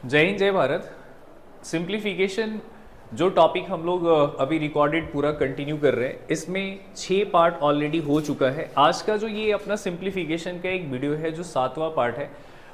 जय हिंद जय भारत। सिंप्लीफिकेशन जो टॉपिक हम लोग अभी रिकॉर्डेड पूरा कंटिन्यू कर रहे हैं, इसमें 6 पार्ट ऑलरेडी हो चुका है। आज का जो ये अपना सिंप्लीफिकेशन का एक वीडियो है जो 7वां पार्ट है,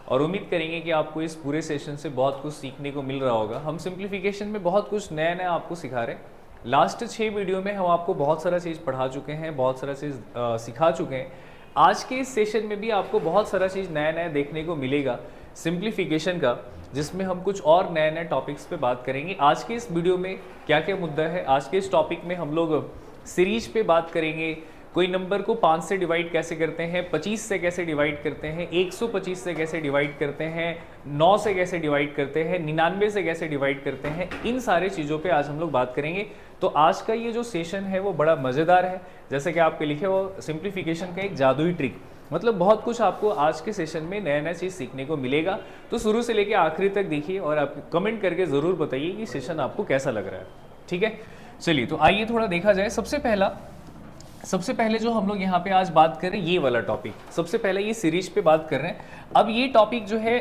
और उम्मीद करेंगे कि आपको इस पूरे सेशन से बहुत कुछ सीखने को मिल रहा होगा। हम सिंप्लीफिकेशन में बहुत कुछ नया नया आपको सिखा रहे हैं। लास्ट 6 वीडियो में हम आपको बहुत सारा चीज़ पढ़ा चुके हैं, बहुत सारा चीज़ सिखा चुके हैं। आज के इस सेशन में भी आपको बहुत सारा चीज़ नया नया देखने को मिलेगा सिंप्लीफिकेशन का, जिसमें हम कुछ और नए नए टॉपिक्स पे बात करेंगे। आज के इस वीडियो में क्या क्या मुद्दा है, आज के इस टॉपिक में हम लोग सीरीज पे बात करेंगे। कोई नंबर को 5 से डिवाइड कैसे करते हैं, 25 से कैसे डिवाइड करते हैं, 125 से कैसे डिवाइड करते हैं, 9 से कैसे डिवाइड करते हैं, 99 से कैसे डिवाइड करते हैं, इन सारे चीज़ों पे आज हम लोग बात करेंगे। तो आज का ये जो सेशन है वो बड़ा मज़ेदार है। जैसे कि आपके लिखे वो सिंप्लीफिकेशन का एक जादुई ट्रिक, मतलब बहुत कुछ आपको आज के सेशन में नया नया चीज़ सीखने को मिलेगा। तो शुरू से लेकर आखिरी तक देखिए और आप कमेंट करके ज़रूर बताइए कि सेशन आपको कैसा लग रहा है। ठीक है, चलिए तो आइए थोड़ा देखा जाए। सबसे पहले जो हम लोग यहाँ पे आज बात कर रहे हैं, ये वाला टॉपिक सबसे पहले ये सीरीज पे बात कर रहे हैं। अब ये टॉपिक जो है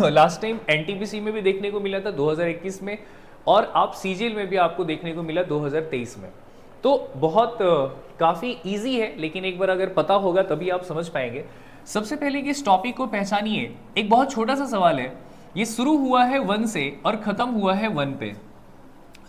लास्ट टाइम एनटीपीसी में भी देखने को मिला था 2021 में, और आप सीजीएल में भी आपको देखने को मिला 2023 में। तो बहुत काफ़ी इजी है, लेकिन एक बार अगर पता होगा तभी आप समझ पाएंगे। सबसे पहले कि इस टॉपिक को पहचानिए। एक बहुत छोटा सा सवाल है, ये शुरू हुआ है 1 से और ख़त्म हुआ है 1 पे।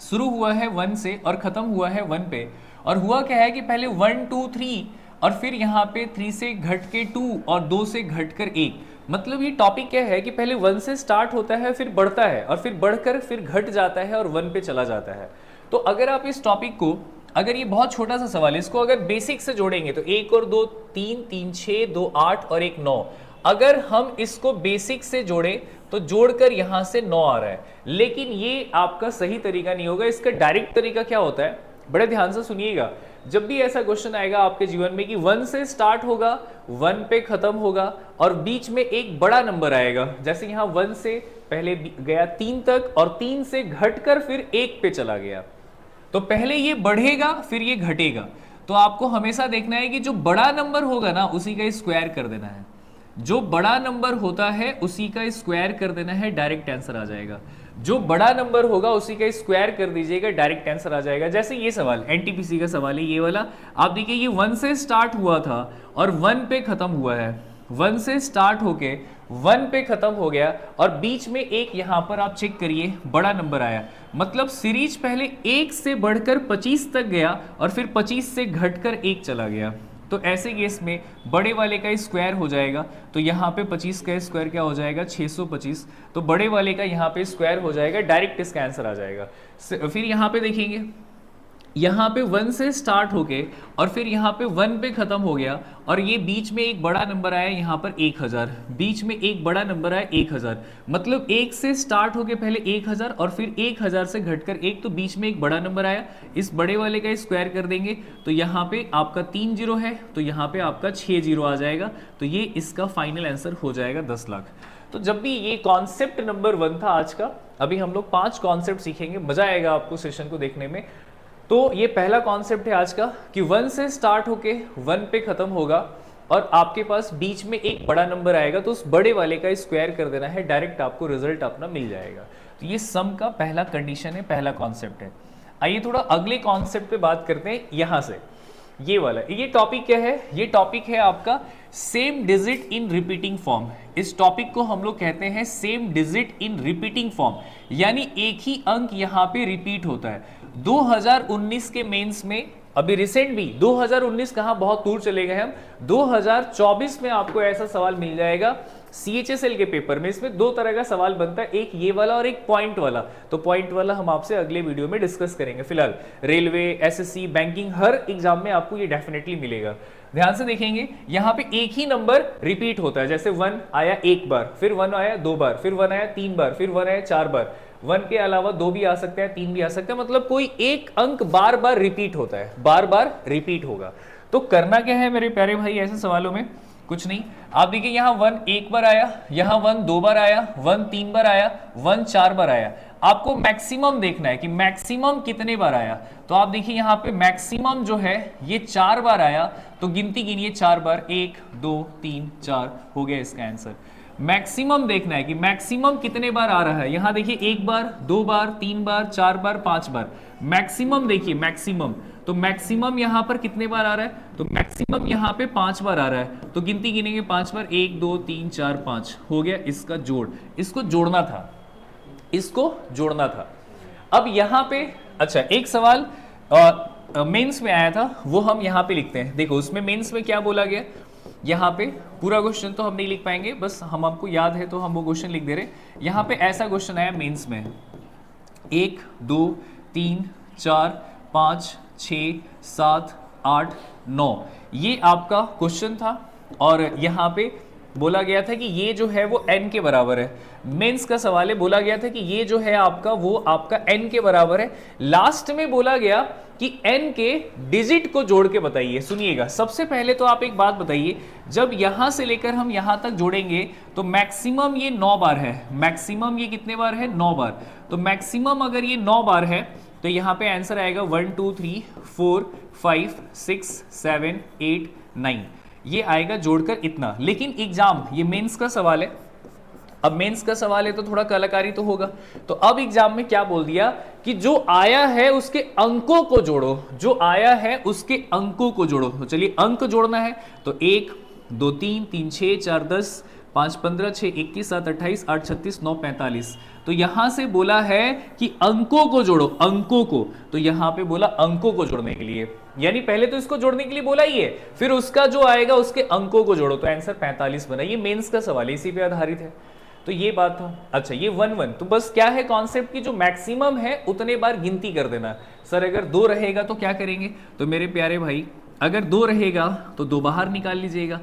शुरू हुआ है 1 से और ख़त्म हुआ है 1 पे। और हुआ क्या है कि पहले 1 2 3 और फिर यहाँ पे 3 से घट के 2 और 2 से घट कर 1। मतलब ये टॉपिक क्या है कि पहले 1 से स्टार्ट होता है, फिर बढ़ता है और फिर बढ़कर फिर घट जाता है और 1 पे चला जाता है। तो अगर आप इस टॉपिक को, अगर ये बहुत छोटा सा सवाल है, इसको अगर बेसिक से जोड़ेंगे तो 1 और 2 3, 3 6, 2 8 और 1 9। अगर हम इसको बेसिक से जोड़ें तो जोड़कर यहां से 9 आ रहा है, लेकिन ये आपका सही तरीका नहीं होगा। इसका डायरेक्ट तरीका क्या होता है, बड़े ध्यान से सुनिएगा। जब भी ऐसा क्वेश्चन आएगा आपके जीवन में कि 1 से स्टार्ट होगा, 1 पे खत्म होगा और बीच में एक बड़ा नंबर आएगा, जैसे यहाँ 1 से पहले गया 3 तक और 3 से घटकर फिर 1 पे चला गया, तो पहले ये बढ़ेगा फिर ये घटेगा। तो आपको हमेशा देखना है कि जो बड़ा नंबर होगा ना उसी का स्क्वायर कर देना है। जो बड़ा नंबर होता है उसी का स्क्वायर कर देना है, डायरेक्ट आंसर आ जाएगा। जो बड़ा नंबर होगा उसी का स्क्वायर कर दीजिएगा, डायरेक्ट आंसर आ जाएगा। जैसे ये सवाल एनटीपीसी का सवाल है, ये वाला आप देखिए, ये 1 से स्टार्ट हुआ था और 1 पे खत्म हुआ है। 1 से स्टार्ट होके 1 पे खत्म हो गया और बीच में एक यहां पर आप चेक करिए बड़ा नंबर आया। मतलब सीरीज पहले 1 से बढ़कर 25 तक गया और फिर 25 से घटकर 1 चला गया। तो ऐसे केस में बड़े वाले का स्क्वायर हो जाएगा, तो यहाँ पे 25 का स्क्वायर क्या हो जाएगा, 625। तो बड़े वाले का यहाँ पे स्क्वायर हो जाएगा, डायरेक्ट इसका आंसर आ जाएगा। फिर यहाँ पे देखेंगे, यहाँ पे 1 से स्टार्ट होके और फिर यहाँ पे 1 पे खत्म हो गया और ये बीच में एक बड़ा नंबर आया यहाँ पर 1000। बीच में एक बड़ा नंबर आया 1000, मतलब 1 से स्टार्ट होके पहले 1000 और फिर 1000 से घटकर 1, तो बीच में एक बड़ा नंबर आया। इस बड़े वाले का स्क्वायर कर देंगे तो यहाँ पे आपका 3 जीरो है, तो यहाँ पे आपका 6 जीरो आ जाएगा। तो ये इसका फाइनल आंसर हो जाएगा 10 लाख। तो जब भी ये कॉन्सेप्ट नंबर 1 था आज का, अभी हम लोग 5 कॉन्सेप्ट सीखेंगे, मजा आएगा आपको सेशन को देखने में। तो ये पहला कॉन्सेप्ट है आज का कि 1 से स्टार्ट होके 1 पे खत्म होगा और आपके पास बीच में एक बड़ा नंबर आएगा, तो उस बड़े वाले का स्क्वायर कर देना है, डायरेक्ट आपको रिजल्ट अपना मिल जाएगा। तो ये सम का पहला कंडीशन है, पहला कॉन्सेप्ट है। आइए थोड़ा अगले कॉन्सेप्ट पे बात करते हैं। यहां से ये वाला, ये टॉपिक क्या है, ये टॉपिक है आपका same digit in repeating form. इस टॉपिक को हम लोग कहते हैं same digit in repeating form, यानी एक ही अंक यहाँ पे रिपीट होता है। 2019 के मेंस में, अभी रिसेंट भी 2019 कहाँ, बहुत दूर चले गए हम, 2024 में आपको ऐसा सवाल मिल जाएगा सीएचएसएल के पेपर में। इसमें 2 तरह का सवाल बनता है, एक ये वाला और एक पॉइंट वाला। तो पॉइंट वाला हम आपसे अगले वीडियो में डिस्कस करेंगे। फिलहाल रेलवे, एसएससी, बैंकिंग, हर एग्जाम में आपको ये डेफिनेटली मिलेगा। ध्यान से देखेंगे, यहाँ पे एक ही नंबर रिपीट होता है। जैसे 1 आया 1 बार, फिर 1 आया 2 बार, फिर 1 आया 3 बार, फिर 1 आया 4 बार। 1 के अलावा 2 भी आ सकता है, 3 भी आ सकता है, मतलब कोई एक अंक बार बार रिपीट होता है, बार बार रिपीट होगा। तो करना क्या है मेरे प्यारे भाई ऐसे सवालों में, कुछ नहीं। आप देखिए यहाँ 1 एक बार आया, यहाँ 1 2 बार आया, 1 3 बार आया, 1 4 बार आया। आपको मैक्सिमम देखना है कि मैक्सिमम कितने बार आया। तो आप देखिए यहाँ पे मैक्सिमम जो है ये 4 बार आया, तो गिनती गिनिए 4 बार, 1 2 3 4 हो गया इसका आंसर। मैक्सिमम देखना है कि मैक्सिमम कितने बार आ रहा है। यहां देखिए 1 बार, 2 बार, 3 बार, 4 बार, 5 बार। मैक्सिमम देखिए मैक्सिमम, तो मैक्सिमम यहां पर कितने बार आ रहा है, तो मैक्सिमम यहां पे 5 बार आ रहा है। तो गिनती गिनेंगे 5 बार, 1 2 3 4 5 हो गया इसका जोड़। इसको जोड़ना था, इसको जोड़ना था। अब यहां पे अच्छा एक सवाल मेंस में आया था, वो हम यहां पे लिखते हैं। देखो उसमें मेंस में क्या बोला गया, यहाँ पे पूरा क्वेश्चन तो हम नहीं लिख पाएंगे, बस हम आपको याद है तो हम वो क्वेश्चन लिख दे रहे। यहाँ पे ऐसा क्वेश्चन आया मेंस में, 1 2 3 4 5 6 7 8 9 ये आपका क्वेश्चन था। और यहाँ पे बोला गया था कि ये जो है वो n के बराबर है। मेंस का सवाल है, बोला गया था कि ये जो है आपका वो आपका n के बराबर है। लास्ट में बोला गया कि n के डिजिट को जोड़ के बताइए। सुनिएगा, सबसे पहले तो आप एक बात बताइए, जब यहां से लेकर हम यहां तक जोड़ेंगे तो मैक्सिमम ये 9 बार है। मैक्सिमम ये कितने बार है, 9 बार। तो मैक्सिमम अगर ये 9 बार है तो यहां पे आंसर आएगा 1 2 3 4 5 6 7 8 9 ये आएगा जोड़कर इतना। लेकिन एग्जाम, ये मेंस का सवाल है, अब मेंस का सवाल है तो थोड़ा कलाकारी तो होगा। तो अब एग्जाम में क्या बोल दिया कि जो आया है उसके अंकों को जोड़ो, जो आया है उसके अंकों को जोड़ो। तो चलिए अंक जोड़ना है, तो 1 2 3 3 6 4 10 5 15 6 21 7 28 8 36 9 45। तो यहां से बोला है कि अंकों को जोड़ो, अंकों को। तो यहां पे बोला अंकों को जोड़ने के लिए, यानी पहले तो इसको जोड़ने के लिए बोला ही है, फिर उसका जो आएगा उसके अंकों को जोड़ो। तो आंसर 45 बना। ये मेंस का सवाल है, इसी पे आधारित है। तो ये बात था। अच्छा ये 1 1, तो बस क्या है कॉन्सेप्ट की जो मैक्सिमम है उतने बार गिनती कर देना। सर अगर 2 रहेगा तो क्या करेंगे, तो मेरे प्यारे भाई अगर 2 रहेगा तो 2 बाहर निकाल लीजिएगा।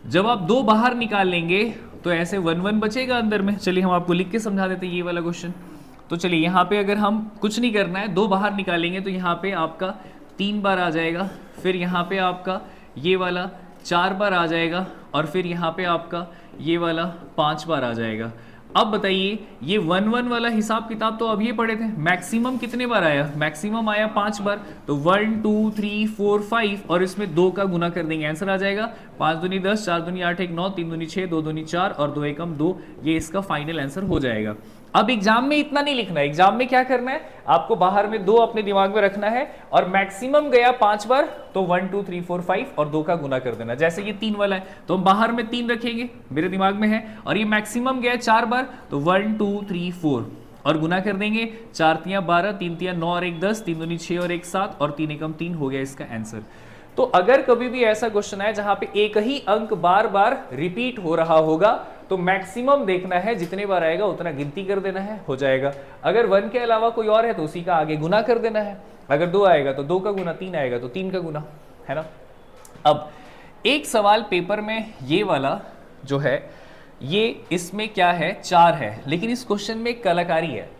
जब आप 2 बाहर निकाल लेंगे तो ऐसे 1 1 बचेगा अंदर में। चलिए हम आपको लिख के समझा देते हैं ये वाला क्वेश्चन। तो चलिए यहाँ पे अगर हम कुछ नहीं करना है, 2 बाहर निकालेंगे तो यहाँ पे आपका 3 बार आ जाएगा, फिर यहाँ पे आपका ये वाला 4 बार आ जाएगा, और फिर यहाँ पे आपका ये वाला 5 बार आ जाएगा। अब बताइए ये 1 1 वाला हिसाब किताब तो अभी पढ़े थे, मैक्सिमम कितने बार आया, मैक्सिमम आया 5 बार। तो 1 2 3 4 5 और इसमें 2 का गुना कर देंगे, आंसर आ जाएगा 5 दूनी 10 4 दूनी 8 1 9 3 दूनी 6 2 दूनी 4 और 2 एकम 2। ये इसका फाइनल आंसर हो जाएगा। अब एग्जाम में इतना नहीं लिखना है, एग्जाम में क्या करना है, आपको बाहर में 2 अपने दिमाग में रखना है, और मैक्सिमम गया 5 बार तो 1 2 3 4 5 और 2 का गुना कर देना। जैसे ये 3 वाला है तो हम बाहर में 3 रखेंगे, मेरे दिमाग में है, और ये मैक्सिमम गया 4 बार तो 1 2 3 4 और गुना कर देंगे। 4 तियां 12, 3 तियां 9 और 1 10, 3 दूनी 6 और 1 7 और 3 एकम 3 हो गया इसका आंसर। तो अगर कभी भी ऐसा क्वेश्चन आए जहां पे एक ही अंक बार बार रिपीट हो रहा होगा तो मैक्सिमम देखना है, जितने बार आएगा उतना गिनती कर देना है, हो जाएगा। अगर 1 के अलावा कोई और है तो उसी का आगे गुना कर देना है। अगर 2 आएगा तो 2 का गुना, 3 आएगा तो 3 का गुना, है ना। अब एक सवाल पेपर में ये वाला जो है, ये इसमें क्या है 4 है, लेकिन इस क्वेश्चन में एक कलाकारी है।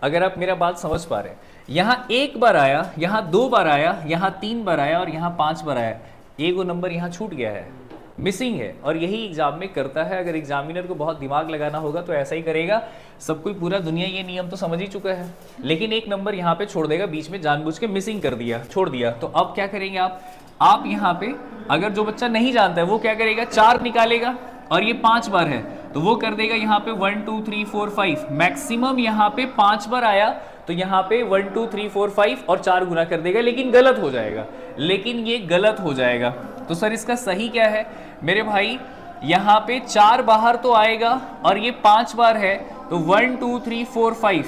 अगर आप मेरा बात समझ पा रहे हैं, यहां 1 बार आया, यहां 2 बार आया, यहां 3 बार आया और यहां 5 बार आया, एक नंबर यहां छूट गया है, मिसिंग है। और यही एग्जाम में करता है। अगर एग्जामिनर को बहुत दिमाग लगाना होगा तो ऐसा ही करेगा। सब कोई पूरा दुनिया ये नियम तो समझ ही चुका है, लेकिन एक नंबर यहाँ पे छोड़ देगा, बीच में जानबूझ के मिसिंग कर दिया, छोड़ दिया। तो अब क्या करेंगे आप यहाँ पे, अगर जो बच्चा नहीं जानता है वो क्या करेगा, 4 निकालेगा और ये 5 बार है तो वो कर देगा यहाँ पे 1 2 3 4 5। मैक्सिमम यहाँ पे 5 बार आया तो यहाँ पे 1 2 3 4 5 और 4 गुना कर देगा, लेकिन गलत हो जाएगा, लेकिन ये गलत हो जाएगा। तो सर इसका सही क्या है मेरे भाई, यहाँ पे 4 बाहर तो आएगा और ये 5 बार है तो 1 2 3 4 5,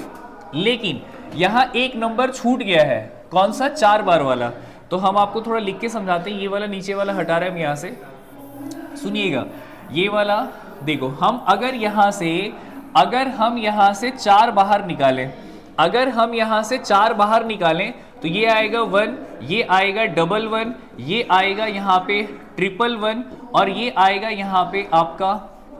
लेकिन यहाँ एक नंबर छूट गया है, कौन सा, 4 बार वाला। तो हम आपको थोड़ा लिख के समझाते हैं। ये वाला नीचे वाला हटा रहे हम यहाँ से, सुनिएगा। ये वाला देखो, हम अगर यहाँ से 4 बाहर निकालें, अगर हम यहाँ से 4 बाहर निकालें तो ये आएगा 1, ये आएगा 1 1, ये आएगा यहाँ पे 1 1 और ये आएगा यहाँ पे आपका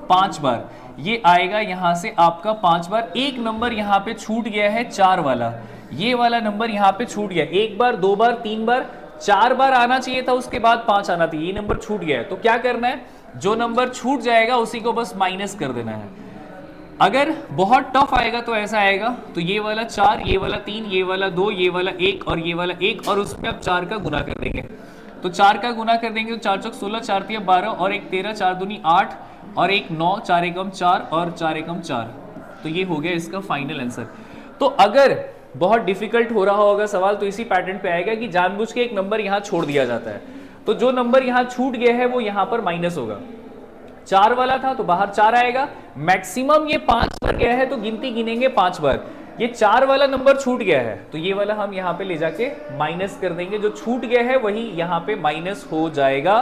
5 बार, ये आएगा यहाँ से आपका 5 बार। एक नंबर यहाँ पे छूट गया है 4 वाला, ये वाला नंबर यहाँ पे छूट गया। 1 बार 2 बार 3 बार 4 बार आना चाहिए था, उसके बाद 5 आना चाहिए, ये नंबर छूट गया है। तो क्या करना है, जो नंबर छूट जाएगा उसी को बस माइनस कर देना है। अगर बहुत टफ आएगा तो ऐसा आएगा, तो ये वाला 4, ये वाला 3, ये वाला 2, ये वाला 1 और ये वाला 1 और उसमें अब 4 का गुना कर देंगे। तो 4 का गुना कर देंगे तो 4 चौक 16, 4 तिया 12 और 1 13, 4 दूनी 8 और एक 9, 4 एकम 4 और 4 एकम 4। तो ये हो गया इसका फाइनल आंसर। तो अगर बहुत डिफिकल्ट हो रहा होगा सवाल तो इसी पैटर्न पे आएगा कि जानबूझ के एक नंबर यहाँ छोड़ दिया जाता है, तो जो नंबर यहाँ छूट गया है वो यहाँ पर माइनस होगा। 4 वाला था तो बाहर 4 आएगा, मैक्सिमम ये 5 पर गया है तो गिनती गिनेंगे 5 बार। ये 4 वाला नंबर छूट गया है तो ये वाला हम यहाँ पे ले जाके माइनस कर देंगे, जो छूट गया है वही यहाँ पे माइनस हो जाएगा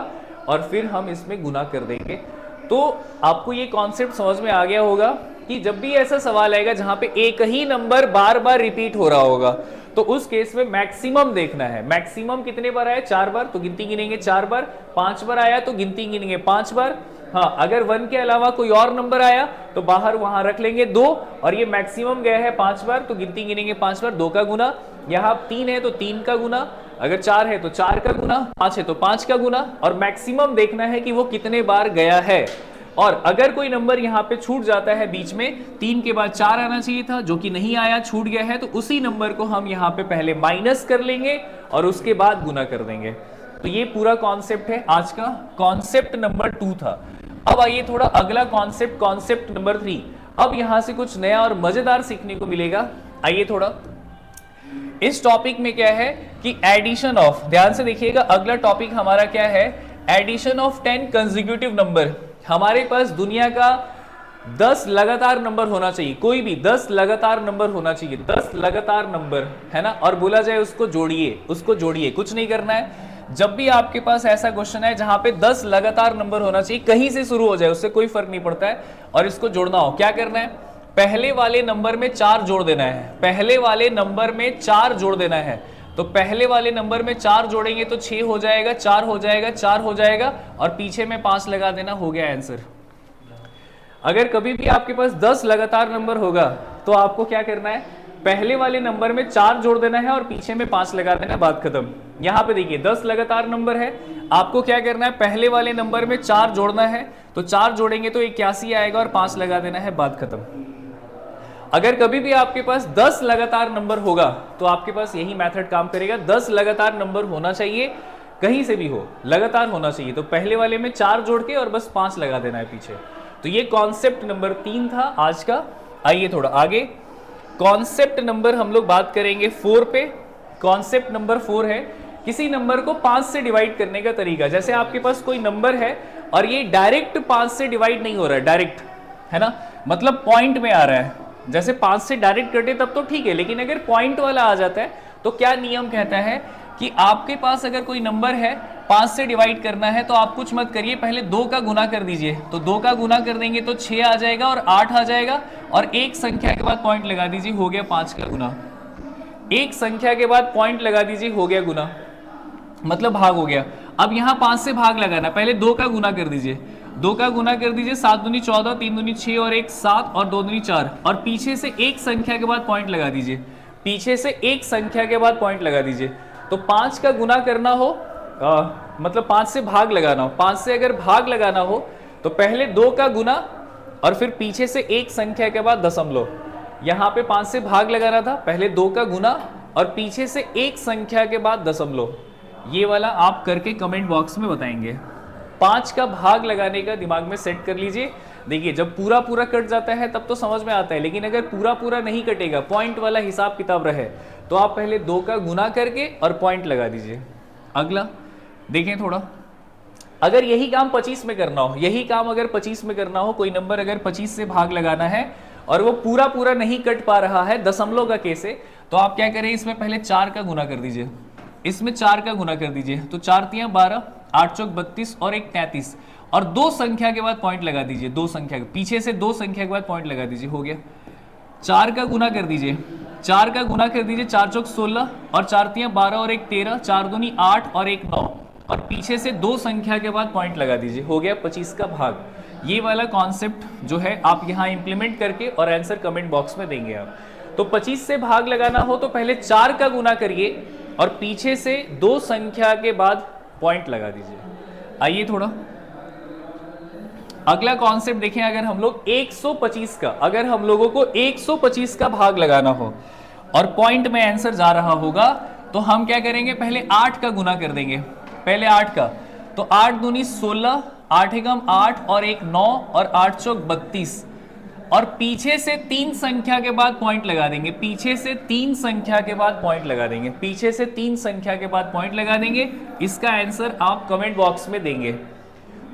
और फिर हम इसमें गुना कर देंगे। तो आपको ये कॉन्सेप्ट समझ में आ गया होगा कि जब भी ऐसा सवाल आएगा जहां पे एक ही नंबर बार बार रिपीट हो रहा होगा तो उस केस में मैक्सिमम देखना है। मैक्सिमम कितने बार आया? 4 बार, तो गिनती गिनेंगे 4 बार। 5 बार आया तो गिनती गिनेंगे 5 बार। हाँ, अगर 1 के अलावा कोई और नंबर आया तो बाहर वहां रख लेंगे 2, और ये मैक्सिमम गया है 5 बार तो गिनती गिनेंगे 5 बार। 2 का गुना, यहाँ 3 है तो 3 का गुना, अगर 4 है तो 4 का गुना, 5 है तो 5 का गुना, और मैक्सिमम देखना है कि वो कितने बार गया है। और अगर कोई नंबर यहाँ पे छूट जाता है बीच में, 3 के बाद 4 आना चाहिए था जो कि नहीं आया, छूट गया है, तो उसी नंबर को हम यहाँ पे पहले माइनस कर लेंगे और उसके बाद गुना कर देंगे। तो ये पूरा कॉन्सेप्ट है आज का। कॉन्सेप्ट नंबर 2 था। अब आइए थोड़ा अगला कॉन्सेप्ट, कॉन्सेप्ट नंबर 3। अब यहां से कुछ नया और मजेदार सीखने को मिलेगा। आइए थोड़ा, इस टॉपिक में क्या है कि एडिशन ऑफ, ध्यान से देखिएगा, अगला टॉपिक हमारा क्या है? Addition of 10 consecutive number. हमारे पास दुनिया का 10 लगातार नंबर होना चाहिए, कोई भी 10 लगातार नंबर होना चाहिए, 10 लगातार नंबर, है ना। और बोला जाए उसको जोड़िए, उसको जोड़िए, कुछ नहीं करना है। जब भी आपके पास ऐसा क्वेश्चन है जहां पे 10 लगातार नंबर होना चाहिए, कहीं से शुरू हो जाए उससे कोई फर्क नहीं पड़ता है, और इसको जोड़ना हो, क्या करना है? पहले वाले नंबर में 4 जोड़ देना है। पहले वाले नंबर में 4 जोड़ देना है। तो पहले वाले नंबर में 4 जोड़ेंगे तो 6 हो जाएगा, 4 हो जाएगा, 4 हो जाएगा, और पीछे में 5 लगा देना, हो गया आंसर। अगर कभी भी आपके पास 10 लगातार नंबर होगा तो आपको क्या करना है? पहले वाले नंबर में 4 जोड़ देना है और पीछे में 5 लगा देना, बात खत्म। यहां पे देखिए 10 लगातार नंबर है, आपको क्या करना है? पहले वाले नंबर में 4 जोड़ना है, तो 4 जोड़ेंगे तो 81 आएगा और 5 लगा देना है, बात खत्म। अगर कभी भी आपके पास 10 लगातार नंबर होगा तो आपके पास यही मेथड काम करेगा। 10 लगातार नंबर होना चाहिए, कहीं से भी हो, लगातार होना चाहिए, तो पहले वाले में 4 जोड़ के और बस 5 लगा देना है पीछे। तो ये कॉन्सेप्ट नंबर 3 था आज का। आइए थोड़ा आगे, कॉन्सेप्ट नंबर हम लोग बात करेंगे 4 पे। कॉन्सेप्ट नंबर 4 है किसी नंबर को 5 से डिवाइड करने का तरीका। जैसे आपके पास कोई नंबर है और ये डायरेक्ट 5 से डिवाइड नहीं हो रहा है, डायरेक्ट, है ना, मतलब पॉइंट में आ रहा है। जैसे 5 से डायरेक्ट कटे तब तो ठीक है, लेकिन अगर पॉइंट वाला आ जाता है तो क्या नियम कहता है कि आपके पास अगर कोई नंबर है 5 से डिवाइड करना है तो आप कुछ मत करिए, पहले 2 का गुना कर दीजिए। तो 2 का गुना कर देंगे तो 6 आ जाएगा और 8 आ जाएगा, और एक संख्या के बाद पॉइंट लगा दीजिए, हो गया 5 का गुना। एक संख्या के बाद पॉइंट लगा दीजिए, हो गया गुना, मतलब भाग हो गया। अब यहाँ 5 से भाग लगाना, पहले 2 का गुना कर दीजिए, 2 का गुना कर दीजिए, 7 दूनी 14, 3 दूनी 6 और 1 7 और 2 दूनी 4, और पीछे से एक संख्या के बाद पॉइंट लगा दीजिए, पीछे से एक संख्या के बाद पॉइंट लगा दीजिए। तो 5 का गुना करना हो मतलब 5 से भाग लगाना हो, 5 से अगर भाग लगाना हो तो पहले 2 का गुना और फिर पीछे से एक संख्या के बाद दशमलव। यहाँ पे 5 से भाग लगाना था, पहले 2 का गुना और पीछे से एक संख्या के बाद दशमलव। ये वाला आप करके कमेंट बॉक्स में बताएंगे। 5 का भाग लगाने का दिमाग में सेट कर लीजिए। देखिए जब पूरा पूरा कट जाता है तब तो समझ में आता है, लेकिन अगर पूरा पूरा नहीं कटेगा, पॉइंट वाला हिसाब किताब रहे, तो आप पहले 2 का गुना करके और पॉइंट लगा दीजिए। अगला देखें थोड़ा, अगर यही काम 25 में करना हो, यही काम अगर 25 में करना हो, कोई नंबर अगर 25 से भाग लगाना है और वो पूरा पूरा नहीं कट पा रहा है, दशमलव का केस है, तो आप क्या करें, इसमें पहले 4 का गुना कर दीजिए, इसमें 4 का गुना कर दीजिए। तो 4 तियां 12, 8 चौक 32 और 1 33, और 2 संख्या के बाद पॉइंट लगा दीजिए, 2 संख्या पीछे से 2 संख्या के बाद पॉइंट लगा दीजिए, हो गया। 4 का गुना कर दीजिए, 4 का गुना कर दीजिए, 4 चौक 16 और 4 तियां 12 और 1 13, 4 दूनी 8 और 1 9, और पीछे से 2 संख्या के बाद पॉइंट लगा दीजिए, हो गया 25 का भाग। ये वाला कॉन्सेप्ट जो है आप यहाँ इंप्लीमेंट करके और आंसर कमेंट बॉक्स में देंगे आप। तो 25 से भाग लगाना हो तो पहले 4 का गुना करिए और पीछे से 2 संख्या के बाद पॉइंट लगा दीजिए। आइए थोड़ा अगला कॉन्सेप्ट देखें, अगर हम लोग 125 का, अगर हम लोगों को 125 का भाग लगाना हो और पॉइंट में आंसर जा रहा होगा, तो हम क्या करेंगे, पहले 8 का गुना कर देंगे, पहले 8 का, तो 8 दूनी 16, 8 एकम 8 और एक 9 और 8 चौक 32 और पीछे से 3 संख्या के बाद पॉइंट लगा देंगे, पीछे से 3 संख्या के बाद पॉइंट लगा देंगे, पीछे से 3 संख्या के बाद पॉइंट लगा देंगे। इसका आंसर आप कमेंट बॉक्स में देंगे।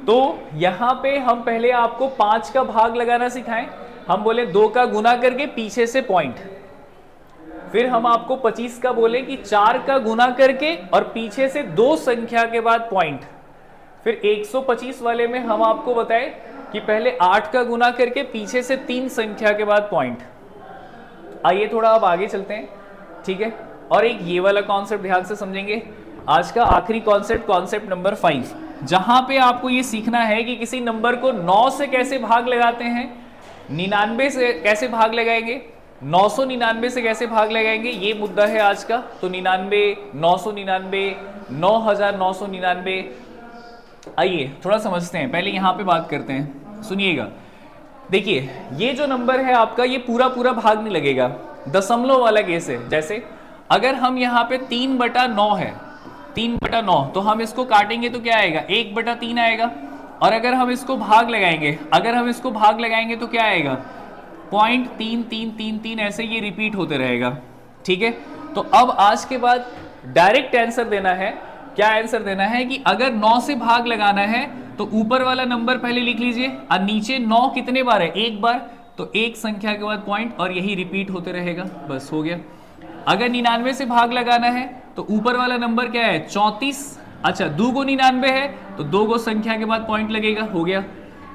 तो यहां पे हम पहले आपको 5 का भाग लगाना सिखाएं, हम बोले 2 का गुना करके पीछे से पॉइंट, फिर हम आपको 25 का बोले कि 4 का गुना करके और पीछे से 2 संख्या के बाद पॉइंट, फिर 125 वाले में हम आपको बताए कि पहले 8 का गुना करके पीछे से 3 संख्या के बाद पॉइंट। आइए थोड़ा अब आगे चलते हैं, ठीक है। और एक ये वाला कॉन्सेप्ट ध्यान से समझेंगे, आज का आखिरी कॉन्सेप्ट, कॉन्सेप्ट नंबर 5, जहां पे आपको ये सीखना है कि किसी नंबर को 9 से कैसे भाग लगाते हैं, 99 से कैसे भाग लगाएंगे, 999 से कैसे भाग लगाएंगे, ये मुद्दा है आज का। तो 99, 999, 9999। आइए थोड़ा समझते हैं, पहले यहां पे बात करते हैं, सुनिएगा। देखिए ये जो नंबर है आपका, ये पूरा पूरा भाग नहीं लगेगा, दशमलव वाला केस है। जैसे अगर हम यहाँ पे 3/9 है, 3/9, तो हम इसको काटेंगे तो क्या आएगा, 1/3 आएगा। और अगर हम इसको भाग लगाएंगे, अगर हम इसको भाग लगाएंगे तो क्या आएगा, 0.3333 ऐसे ये रिपीट होते रहेगा, ठीक है। तो अब आज के बाद डायरेक्ट आंसर देना है। क्या आंसर देना है कि अगर 9 से भाग लगाना है तो ऊपर वाला नंबर पहले लिख लीजिए और नीचे 9 कितने बार है, एक बार, तो एक संख्या के बाद पॉइंट और यही रिपीट होते रहेगा, बस हो गया। अगर 99 से भाग लगाना है तो ऊपर वाला नंबर क्या है, 34, अच्छा 2 को 99 है तो 2 को संख्या के बाद पॉइंट लगेगा, हो गया,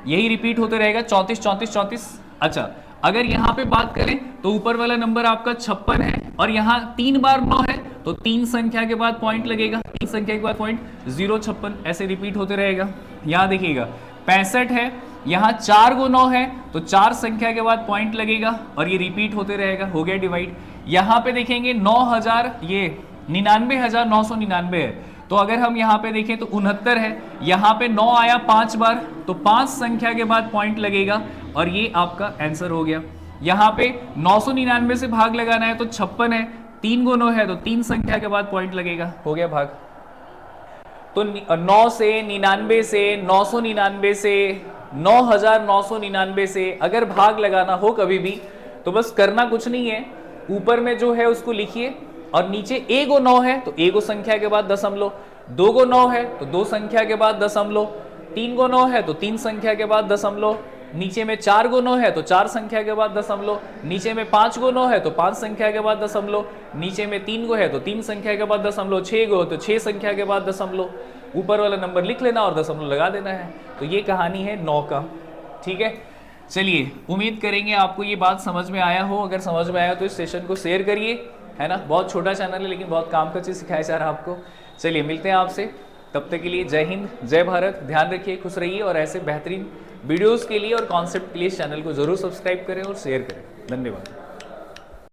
यही रिपीट होते रहेगा, 34 34 34। अच्छा अगर यहाँ पे बात करें तो ऊपर वाला नंबर आपका 56 है और यहाँ 3 बार 9 है तो 3 संख्या के बाद पॉइंट लगेगा, 3 संख्या के बाद पॉइंट, 0 56 ऐसे रिपीट होते रहेगा। यहाँ देखिएगा 65 है, यहाँ 4 को 9 है तो 4 संख्या के बाद पॉइंट लगेगा और ये रिपीट होते रहेगा, हो गया डिवाइड। यहाँ पे देखेंगे 9000, ये 99,999 है, तो अगर हम यहाँ पे देखें तो 69 है, यहाँ पे 9 आया 5 बार तो 5 संख्या के बाद पॉइंट लगेगा और ये आपका आंसर हो गया। यहाँ पे 999 से भाग लगाना है तो 56 है, 3 को 9 है तो 3 संख्या के बाद पॉइंट लगेगा, हो गया भाग। तो 9 से, 99 से, 999 से, 9999 से अगर भाग लगाना हो कभी भी तो बस करना कुछ नहीं है, ऊपर में जो है उसको लिखिए और नीचे ए को 9 है तो ए को संख्या के बाद दशमलव, 2 को 9 है तो 2 संख्या के बाद दशमलव, 3 को 9 है तो 3 संख्या के बाद दशमलव, नीचे में 4 को 9 है तो 4 संख्या के बाद दशमलव, नीचे में 5 को 9 है तो 5 संख्या के बाद दशमलव, नीचे में 3 को है तो 3 संख्या के बाद दशमलव, 6 को तो 6 संख्या के बाद दशमलव, ऊपर वाला नंबर लिख लेना और दशमलव लगा देना है। तो ये कहानी है 9 का, ठीक है। चलिए उम्मीद करेंगे आपको ये बात समझ में आया हो, अगर समझ में आया तो इस सेशन को शेयर करिए, है ना। बहुत छोटा चैनल है लेकिन बहुत काम का चीज़ सिखाया जा रहा है आपको। चलिए मिलते हैं आपसे, तब तक के लिए जय हिंद, जय भारत, ध्यान रखिए, खुश रहिए और ऐसे बेहतरीन वीडियोस के लिए और कॉन्सेप्ट के लिए इस चैनल को जरूर सब्सक्राइब करें और शेयर करें। धन्यवाद।